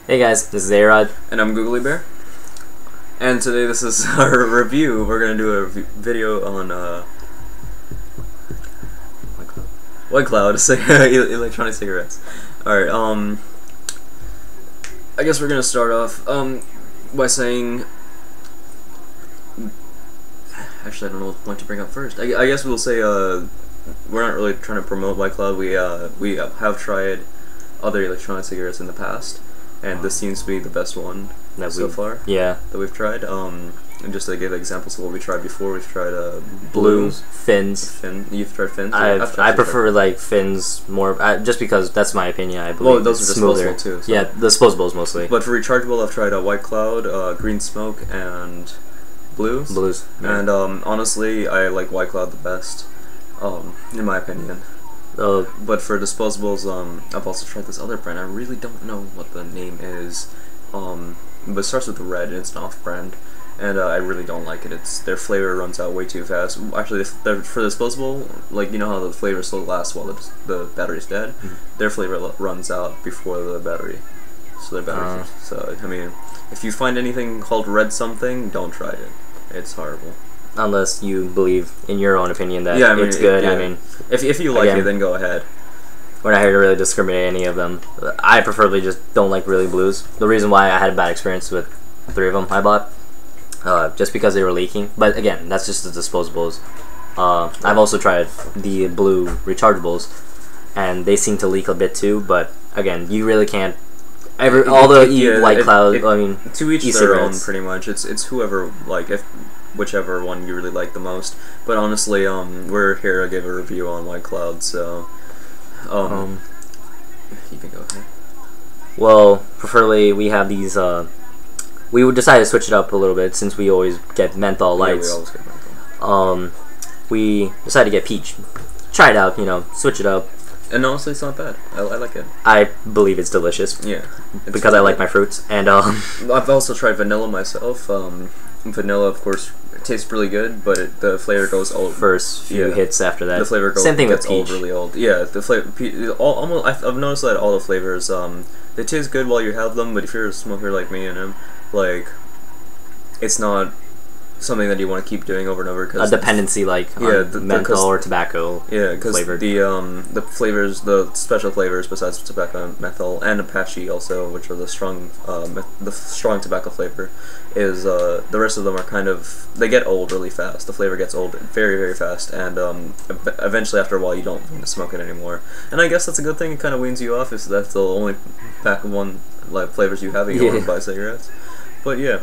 Hey guys, this is Arod. And I'm Googlybear. And today this is our review. We're going to do a video on White Cloud electronic cigarettes. Alright, I guess we're going to start off by saying... Actually, I don't know what to bring up first. I guess we'll say we're not really trying to promote White Cloud. We have tried other electronic cigarettes in the past, and this seems to be the best one so far. Yeah, that we've tried. And just to give examples of what we tried before, we've tried Blue, Fins. You've tried Fins. I prefer like Fins more, just because that's my opinion. I believe. Well, those are disposable too. So. Yeah, disposables mostly. But for rechargeable, I've tried White Cloud, Green Smoke, and Blues. Yeah. And honestly, I like White Cloud the best, in my opinion. But for disposables, I've also tried this other brand. I really don't know what the name is, but it starts with the red, and it's an off-brand, and I really don't like it. Their flavor runs out way too fast. Actually, for disposable, like, you know how the flavor still lasts while the battery's dead? Mm-hmm. Their flavor runs out before the battery. So their battery. So I mean, if you find anything called red something, don't try it. It's horrible. Unless you believe in your own opinion that it's good. I mean, if you like it, then go ahead. We're not here to really discriminate any of them. I preferably just don't like really Blues. The reason why I had a bad experience with 3 of them I bought, just because they were leaking. But again, that's just the disposables. I've also tried the Blue rechargeables, and they seem to leak a bit too. But again, you really can't. All the White Cloud, I mean, to each their own, pretty much. It's whoever, like, whichever one you really like the most. But honestly, we're here to give a review on White Cloud, so you can go ahead. Well, preferably we have these. We would decide to switch it up a little bit since we always get menthol lights. Yeah, we always get menthol. We decided to get peach. Try it out, switch it up. And honestly, it's not bad. I like it. I believe it's delicious. Yeah. Because I like my fruits. And I've also tried vanilla myself. Vanilla, of course, tastes really good, but the flavor goes old. First few hits after that. The flavor gets old, really old. Yeah, the flavor. I've noticed that all the flavors, they taste good while you have them, but if you're a smoker like me and him, like, it's not something that you want to keep doing over and over. Cause a dependency, like menthol or tobacco. Yeah, because the flavors, the special flavors besides tobacco and menthol, and Apache also, which are the strong tobacco flavor, is the rest of them are kind of, they get old really fast. The flavor gets old very, very fast, and eventually after a while you don't want to smoke it anymore. And I guess that's a good thing. It kind of weans you off if that's the only pack of flavors you have and you don't want to buy cigarettes. But yeah,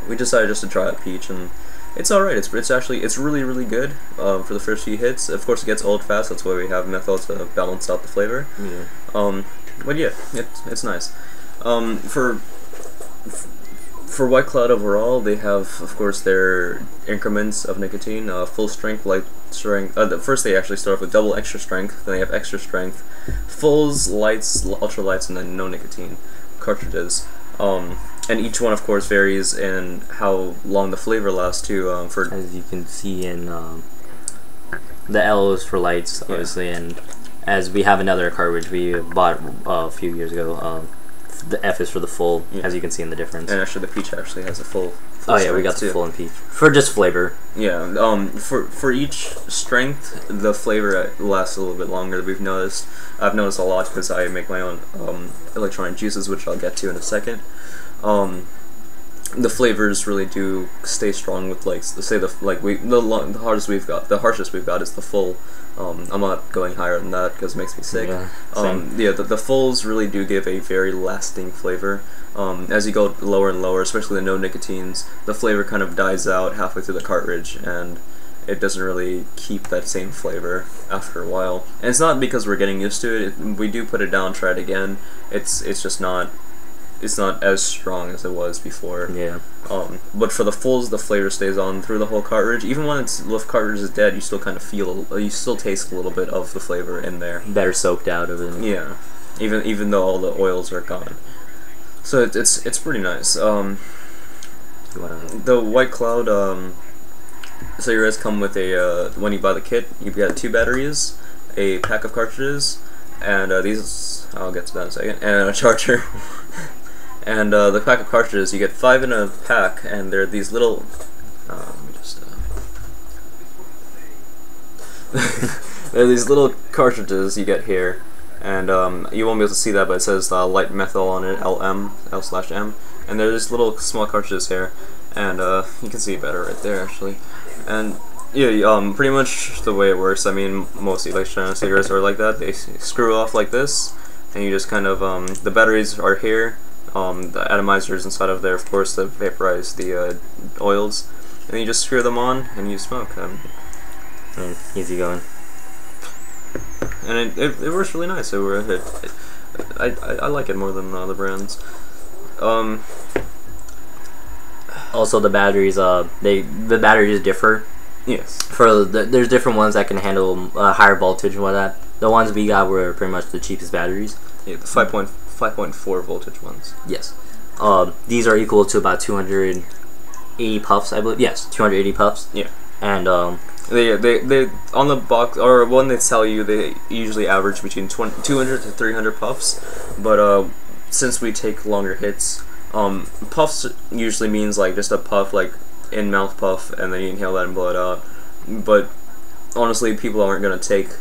we decided just to try out peach, and it's alright. It's really, really good for the first few hits. Of course, it gets old fast. That's why we have menthol to balance out the flavor. Yeah. But yeah, it's nice. For White Cloud overall, they have, of course, their increments of nicotine. Full strength, light strength. First, they actually start off with double extra strength. Then they have extra strength, fulls, lights, ultra lights, and then no nicotine cartridges. And each one, of course, varies in how long the flavor lasts, too. As you can see in the L is for lights, obviously, and as we have another cartridge we bought a few years ago, the F is for the full, as you can see in the difference. And actually, the peach actually has a full oh yeah, we got the full in peach. For just flavor. Yeah, for each strength, the flavor lasts a little bit longer, we've noticed. I've noticed a lot because I make my own electronic juices, which I'll get to in a second. The flavors really do stay strong with, like, the harshest we've got is the full. I'm not going higher than that because it makes me sick. Yeah, the fulls really do give a very lasting flavor. As you go lower and lower, especially the no nicotines, the flavor kind of dies out halfway through the cartridge, and it doesn't really keep that same flavor after a while. And it's not because we're getting used to it. We do put it down, try it again. It's just not. It's not as strong as it was before. Yeah. But for the fulls, the flavor stays on through the whole cartridge. Even when the cartridge is dead, you still kind of you still taste a little bit of the flavor in there. Better soaked out of it. Yeah. Even though all the oils are gone. So it's pretty nice. The White Cloud cigarettes come with when you buy the kit, you get 2 batteries, a pack of cartridges, and these I'll get to that in a second. And a charger. And the pack of cartridges, you get 5 in a pack, and they're these little. Let me just. There are these little cartridges you get here, and you won't be able to see that, but it says light methyl on it, L/M, and they're just little small cartridges here, and you can see it better right there actually. And yeah, pretty much the way it works, I mean, most electronic cigarettes are like that. They screw off like this, and you just kind of the batteries are here, the atomizers inside of there, of course, that vaporize the oils, and then you just screw them on and you smoke. Easy going. And it works really nice. I like it more than the other brands. Also, the batteries, the batteries differ. Yes. There's different ones that can handle higher voltage and whatnot. The ones we got were pretty much the cheapest batteries. Yeah, the 5.4 voltage ones. Yes. These are equal to about 280 puffs, I believe. Yes, 280 puffs. Yeah. And they on the box, or when they tell you, they usually average between 200 to 300 puffs, but since we take longer hits, puffs usually means like just a puff, like in mouth puff, and then you inhale that and blow it out. But honestly, people are gonna take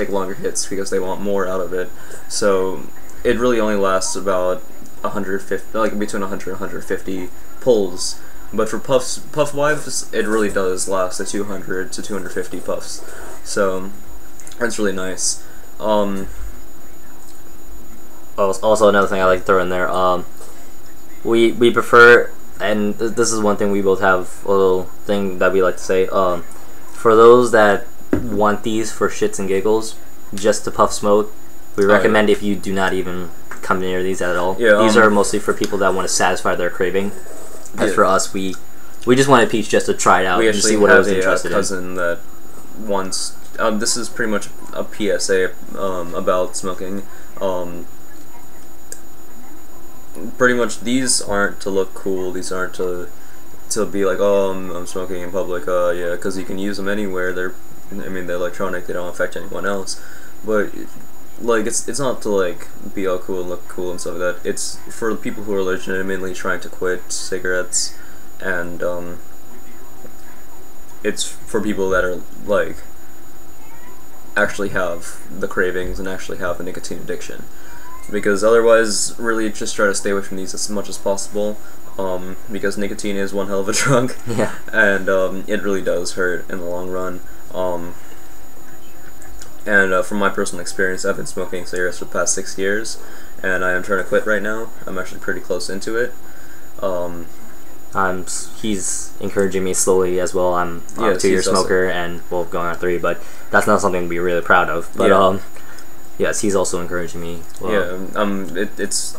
longer hits because they want more out of it. So it really only lasts about 150, like between 100 and 150 pulls. But for puff-wise, it really does last the 200 to 250 puffs. So that's really nice. Also, another thing I like to throw in there, we prefer, and this is one thing we both have a little thing that we like to say, for those that want these for shits and giggles, just to puff smoke, we recommend if you do not even come near these at all. Yeah, these are mostly for people that want to satisfy their craving. As for us, we just wanted Peach just to try it out and see what I was interested in. We actually have a cousin that wants. This is pretty much a PSA about smoking. Pretty much, these aren't to look cool. These aren't to be like, oh, I'm smoking in public. Yeah, because you can use them anywhere. They're electronic. They don't affect anyone else. But like, it's not to like be all cool and look cool and stuff like that. It's for people who are legitimately trying to quit cigarettes, and it's for people that are like actually have the cravings and actually have the nicotine addiction. Because otherwise, really just try to stay away from these as much as possible. Because nicotine is one hell of a drug. Yeah. And it really does hurt in the long run. And from my personal experience, I've been smoking cigarettes for the past 6 years, and I am trying to quit right now. I'm actually pretty close into it. He's encouraging me slowly as well. I'm a 2-year smoker, and well, going on 3, but that's not something to be really proud of. But yes, he's also encouraging me. Well, yeah, it's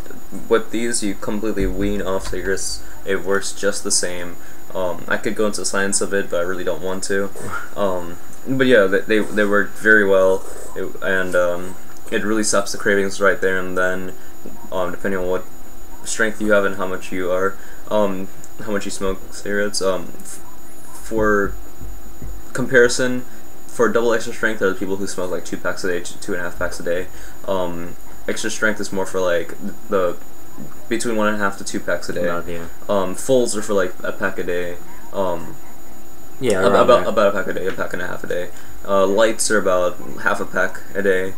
with these, you completely wean off cigarettes. It works just the same. I could go into the science of it, but I really don't want to. But yeah, they work very well, and it really stops the cravings right there and then, depending on what strength you have and how much you are, how much you smoke cigarettes. For comparison, for double extra strength, there are the people who smoke like 2 packs a day, 2.5 packs a day. Extra strength is more for like the between 1.5 to 2 packs a day. Fulls are for like a pack a day. Yeah, about a pack a day, a pack and a half a day. Lights are about half a pack a day,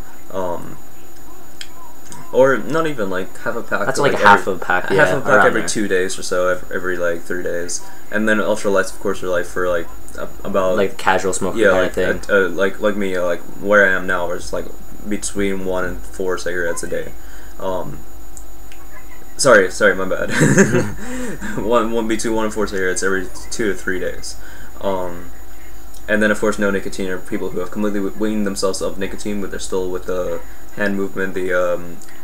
or not even like half a pack. That's like half a pack. Yeah, half a pack every 2 days or so, every like 3 days. And then ultralights, of course, are like for like about like casual smoking kind of thing. Like me, like where I am now, is like between 1 and 4 cigarettes a day. Sorry, my bad. Between 1 and 4 cigarettes every 2 to 3 days. And then of course no nicotine are people who have completely weaned themselves of nicotine, but they're still with the hand movement, the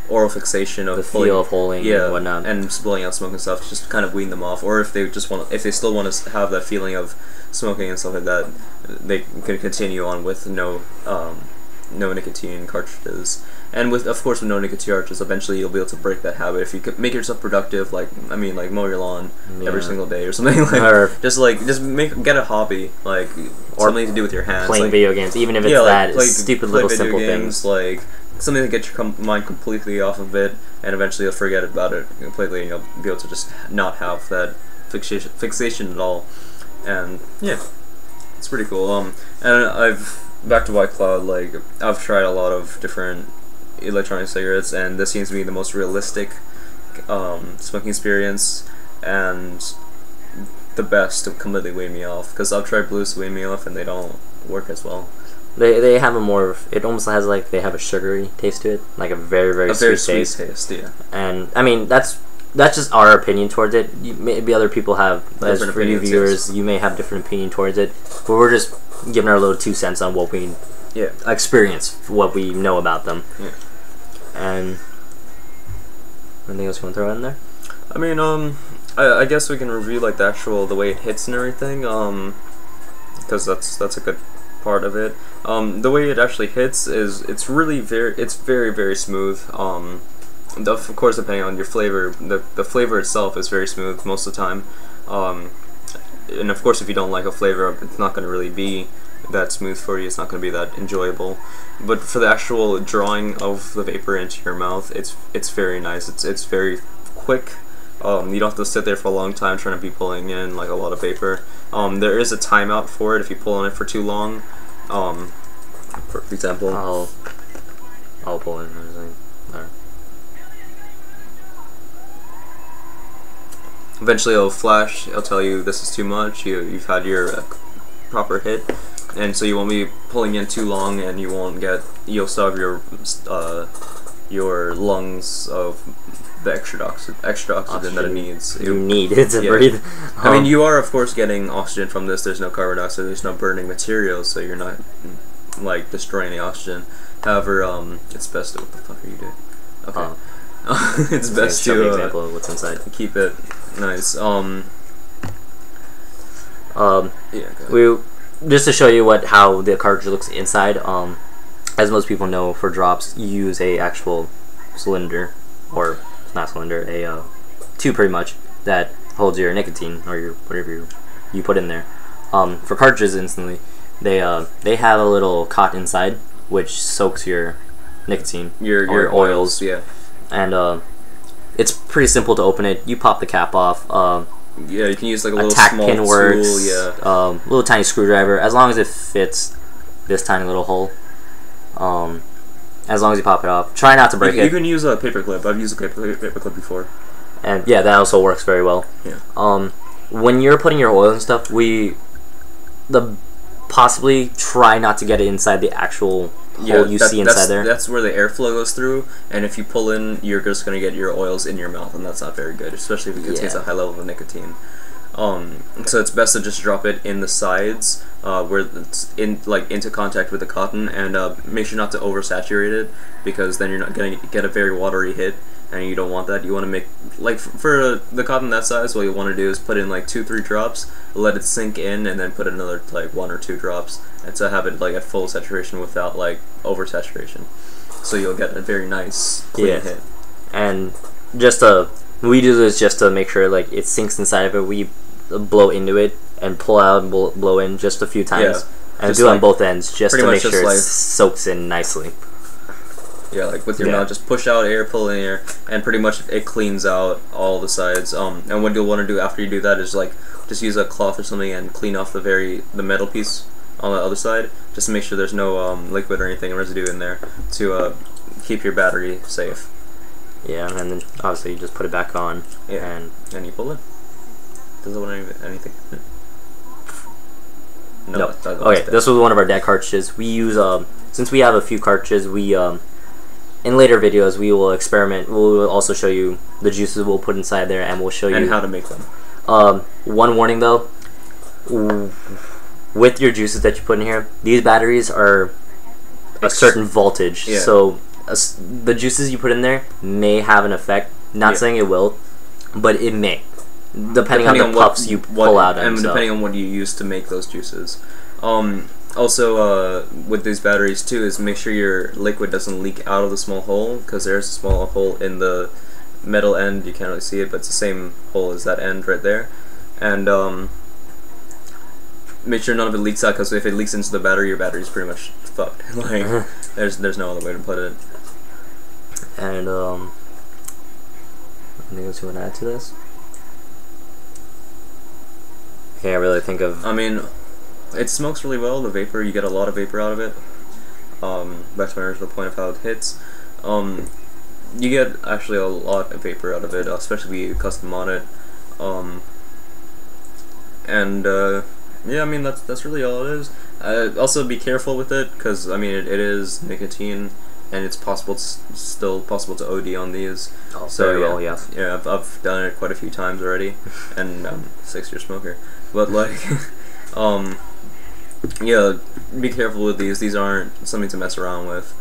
oral fixation of the feel of holding, and whatnot, and blowing out smoke and stuff. Just kind of wean them off. Or if they still want to have that feeling of smoking and stuff like that, they can continue on with no no nicotine cartridges. And of course with no nicotine cartridges, eventually you'll be able to break that habit if you could make yourself productive. Like mow your lawn every single day or something like. Or just get a hobby, like something to do with your hands. Playing video games, even if it's that stupid little simple things. Like something to get your mind completely off of it, and eventually you'll forget about it completely, and you'll be able to just not have that fixation at all. And yeah, it's pretty cool. And back to White Cloud. Like I've tried a lot of different electronic cigarettes, and this seems to be the most realistic smoking experience and the best to completely wean me off. Because I've tried blues to wean me off, and they don't work as well. They have a more. It almost has like they have a sugary taste to it, like a very sweet taste. Yeah. And I mean that's just our opinion towards it. Maybe other people have, as for you viewers, you may have different opinion towards it. But we're just giving our little 2 cents on what we experience, what we know about them. Yeah. And anything else you want to throw in there? I mean, I guess we can review like the way it hits and everything. Because that's a good part of it. The way it actually hits is it's very smooth. Of course, depending on your flavor, the flavor itself is very smooth most of the time. And of course, if you don't like a flavor, it's not going to really be that smooth for you. It's not going to be that enjoyable. But for the actual drawing of the vapor into your mouth, it's very nice. It's very quick. You don't have to sit there for a long time trying to be pulling in like a lot of vapor. There is a timeout for it if you pull on it for too long. For example, I'll pull in everything there. Eventually it'll flash, it'll tell you this is too much, you've had your proper hit, and so you won't be pulling in too long, and you'll still have your lungs of the extra oxygen that it needs. You need it to breathe. I mean, you are of course getting oxygen from this. There's no carbon dioxide, there's no burning material, so you're not like destroying the oxygen. However, it's best to, what the fuck are you doing? Okay. It's best to show me an example of what's inside. Keep it nice. We just to show you how the cartridge looks inside. As most people know, for drops you use a actual cylinder, or not cylinder, a tube pretty much that holds your nicotine or your whatever you put in there. For cartridges, instantly they have a little cot inside which soaks your nicotine, your oils. Yeah. And it's pretty simple to open it. You pop the cap off. Yeah, you can use like a little tack small pin works. tool. Yeah. Little tiny screwdriver, as long as it fits this tiny little hole. As long as you pop it off. Try not to break it. You can use a paper clip. I've used a paper clip before. And yeah, that also works very well. Yeah. When you're putting your oil and stuff, possibly try not to get it inside the actual hole you see inside there. That's where the airflow goes through, and if you pull in, you're just going to get your oils in your mouth, and that's not very good, especially if it contains a high level of nicotine. So it's best to just drop it in the sides, where it's into contact with the cotton, and make sure not to oversaturate it, because then you're not going to get a very watery hit, and you don't want that. You want to make, like, for the cotton that size, what you want to do is put in like 2-3 drops, let it sink in, and then put another like 1 or 2 drops, and so have it like at full saturation without like oversaturation. So you'll get a very nice clean hit. And we do this just to make sure like it sinks inside of it. We blow into it and pull out and blow in just a few times, and do it on both ends just to make sure it soaks in nicely. Yeah, like with your mouth, just push out air, pull in air, and pretty much it cleans out all the sides. And what you'll want to do after you do that is like just use a cloth or something and clean off the metal piece on the other side, just to make sure there's no liquid or anything residue in there to keep your battery safe. Yeah, and then obviously you just put it back on, and you pull it. Does it want anything? No. Okay, this was one of our dead cartridges. We use since we have a few cartridges, we in later videos we will experiment. We'll also show you the juices we'll put inside there, and we'll show you how to make them. One warning though, with your juices that you put in here, these batteries are a certain voltage, so the juices you put in there may have an effect. Not saying it will, but it may, depending on the puffs you pull out of them. And depending on what you use to make those juices. Also, with these batteries too, is make sure your liquid doesn't leak out of the small hole, because there's a small hole in the metal end. You can't really see it, but it's the same hole as that end right there. And make sure none of it leaks out, because if it leaks into the battery, your battery's pretty much fucked. Like, there's no other way to put it. And anything else you want to add to this? Can't really think of. I mean, it smokes really well. The vapor, you get a lot of vapor out of it. Back to my original point of how it hits. You get actually a lot of vapor out of it, especially if you custom mod it. Yeah, I mean that's really all it is. Also, be careful with it, because I mean it is nicotine, and it's still possible to OD on these. Oh, so very yeah, well, yes. Yeah, I've done it quite a few times already, and I'm a 6-year smoker. But like, yeah, be careful with these. These aren't something to mess around with.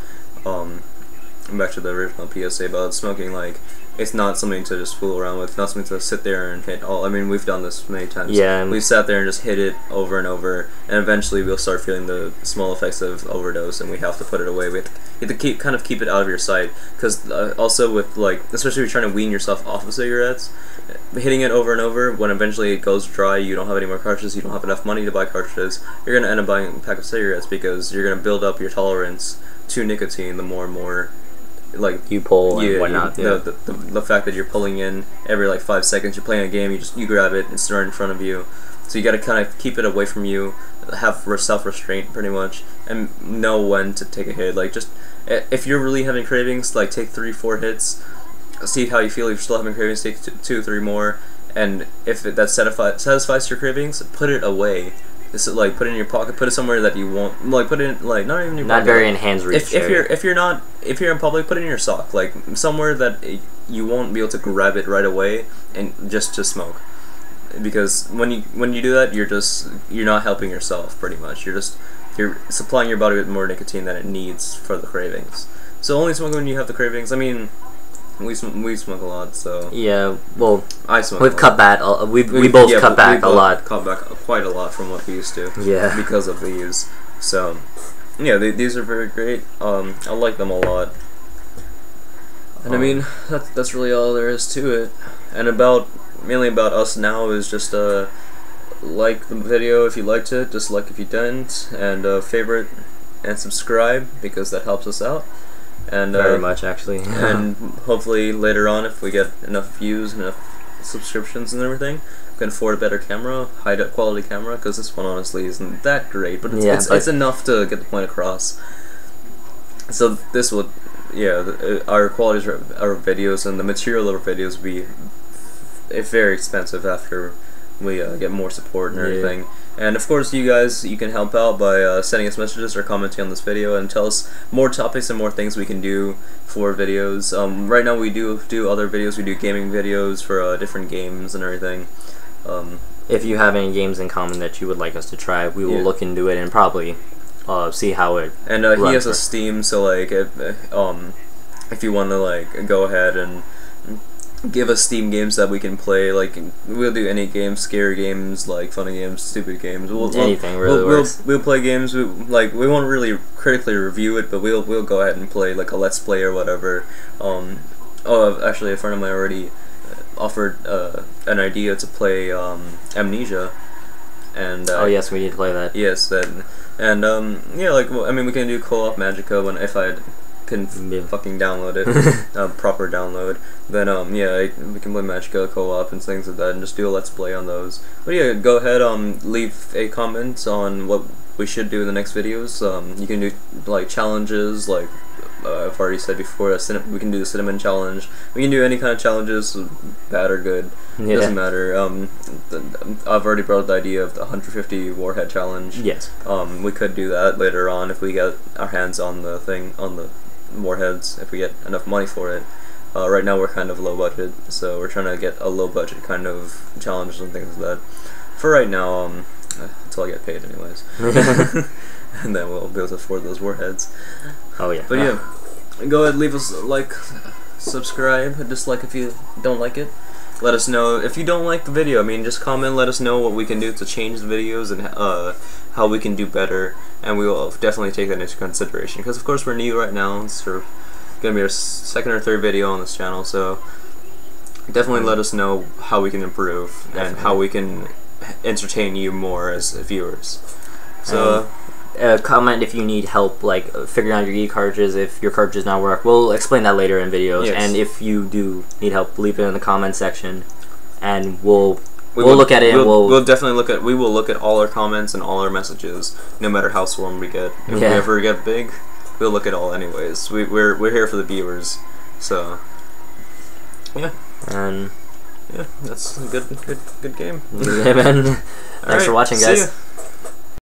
Back to the original PSA about smoking, like, it's not something to just fool around with. It's not something to sit there and hit all. I mean, we've done this many times. Yeah. We've sat there and just hit it over and over, and eventually we'll start feeling the small effects of overdose, and we have to put it away. You have to kind of keep it out of your sight, because also with, like, especially if you're trying to wean yourself off of cigarettes, hitting it over and over, when eventually it goes dry, you don't have any more cartridges, you don't have enough money to buy cartridges, you're going to end up buying a pack of cigarettes, because you're going to build up your tolerance to nicotine the more and more, like, you pull and whatnot. The fact that you're pulling in every like 5 seconds, you're playing a game, you grab it, it's right in front of you, so you got to kind of keep it away from you, have self-restraint pretty much, and know when to take a hit. Like, just if you're really having cravings, like, take 3-4 hits, see how you feel. If you're still having cravings, take 2-3 more, and if that satisfies your cravings, put it away. It's like, put it in your pocket, put it somewhere that you won't, like, put it in, like, not even your pocket. Not very in hands reach. If you're in public, put it in your sock, like, somewhere that you won't be able to grab it right away and just to smoke. Because when you do that, you're not helping yourself pretty much. You're supplying your body with more nicotine than it needs for the cravings. So only smoke when you have the cravings. I mean, we smoke a lot, so yeah. Well, I smoke. We've cut back. We both cut back a lot. Cut back quite a lot from what we used to. Yeah. Because of these. So yeah, these are very great. I like them a lot. And I mean, that's really all there is to it. And mainly about us now is just like the video if you liked it, dislike if you didn't, and favorite and subscribe, because that helps us out. And very much, actually. And hopefully later on, if we get enough views and enough subscriptions and everything, we can afford a better camera, high quality camera, because this one honestly isn't that great, but it's enough to get the point across. So this will, yeah, our quality of our videos and the material of our videos will be very expensive after we get more support and everything. Yeah. And of course, you guys, you can help out by sending us messages or commenting on this video and tell us more topics and more things we can do for videos. Right now we do other videos. We do gaming videos for different games and everything. If you have any games in common that you would like us to try, we will look into it and probably see how it And he has a Steam, so like if you want to like go ahead and give us Steam games that we can play, like, we'll do any games, scary games, like, funny games, stupid games. Anything really works. We'll play games, we won't really critically review it, but we'll go ahead and play, like, a Let's Play or whatever. Actually, a friend of mine already offered an idea to play Amnesia. And oh yes, we need to play that. Yes, and yeah, like, I mean, we can do co-op Magica if I can fucking download it, proper download. Then yeah, we can play Magica co-op and things like that, and just do a let's play on those. But yeah, go ahead, leave a comment on what we should do in the next videos. You can do like challenges, like I've already said before. We can do the cinnamon challenge. We can do any kind of challenges, bad or good. Yeah. Doesn't matter. I've already brought up the idea of the 150 warhead challenge. Yes. We could do that later on if we get our hands on the warheads, if we get enough money for it. Right now we're kind of low budget, so we're trying to get a low budget kind of challenges and things like that. For right now, until I get paid anyways. And then we'll be able to afford those warheads. Oh yeah. But yeah, go ahead, leave us a like, subscribe, dislike if you don't like it. Let us know if you don't like the video. I mean, just comment, let us know what we can do to change the videos and how we can do better. and we will definitely take that into consideration. Because of course we're new right now. It's going to be our second or third video on this channel, so definitely let us know how we can improve and how we can entertain you more as viewers. So comment if you need help like figuring out your e-cartridges, if your cartridges not work. We'll explain that later in videos. Yes. And if you do need help, leave it in the comment section, and we'll look at it. We'll definitely look at. We will look at all our comments and all our messages, no matter how swarmed we get. If we ever get big, we'll look at all anyways. We're here for the viewers, so yeah. And yeah, that's a good game. Yeah, man. Thanks for watching, guys.